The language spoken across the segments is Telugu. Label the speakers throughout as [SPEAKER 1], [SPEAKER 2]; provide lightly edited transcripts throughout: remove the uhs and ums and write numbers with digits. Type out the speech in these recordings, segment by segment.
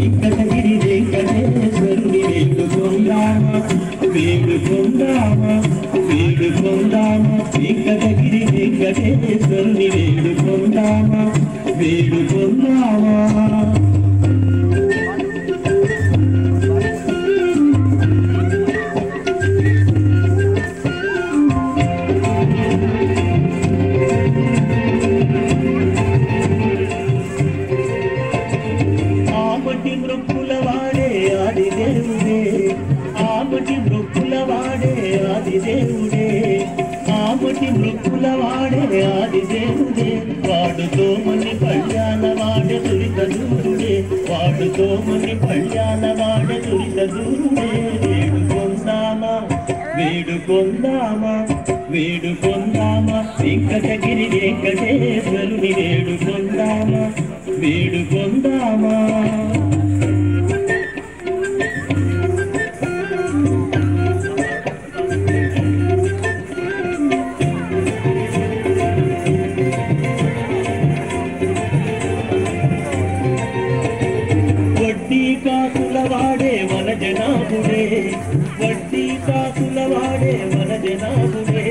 [SPEAKER 1] వెంకటగిరి వెంకటేశ్వరుని వేడుకొందామా వేడుకొందామా వేడుకొందామా వెంకటగిరి వెంకటేశ్వరుని వేడుకొందామా వేడుకొందామా ఆమటి మృక్కుల వాడే ఆదిదేవుడే ఆమటి మృక్కుల వాడే ఆదిదేవుడే వాడుతో మని కళ్యాణ వాడే దురిత దూరుడే వాడుతో మని కళ్యాణ వాడే దురిత దూరుడే వేడుకొందామా వేడుకొందామా వేడుకొందామా వెంకటగిరి వెంకటేశ్వరుని వేడుకొందామా వేడుకొందామా వడ్డీ కాసుల వాడే మన జనాభుడే వడ్డీ కాసుల వాడే మన జనాభుడే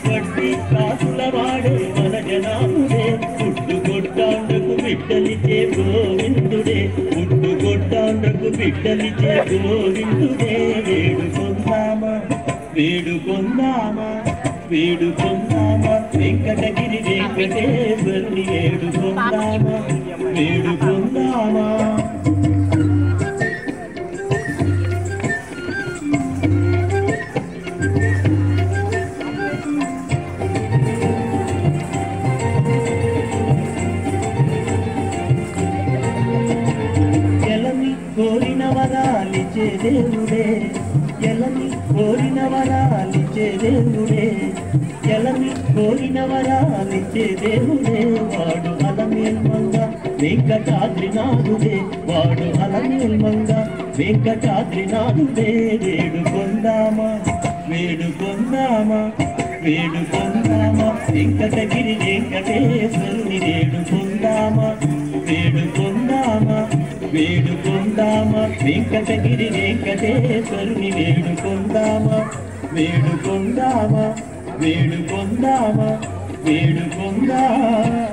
[SPEAKER 1] వడ్డీ కాసుల వాడే మన జనాభుడే పుట్టుకొట్టాండ్రకు బిడ్డలిచే గోవిందుడే పుట్టుకొట్టాండ్రకు బిడ్డలిచే గోవిందుడే వేడుకొందామా వేడుకొందామా వేడుకొందామా వెంకటగిరి వెంకటేశ్వరుని వేడుకొందామా వేడుకొందామా కోరిన వరాలిచ్చే దేవుడే ఎలని కోరిన వరాలిచ్చే దేవుడే ఎలని కోరిన వరాలిచ్చే దేవుడే వాడు అలమేల్మంగ వెంకటాద్రినాథుడే వాడు అలమేల్మంగ వెంకటాద్రినాథుడే వేడుకొందామా వేడుకొందామా వేడుకొందామా వెంకటగిరి వెంకటేశ్వరుని వేడుకొందామా వేడుకొందామా వేడుకొందామా వెంకటగిరి వెంకటేశ్వరుని వేడుకొందామా వేడుకొందామా వేడుకొందామా వేడుకొందామా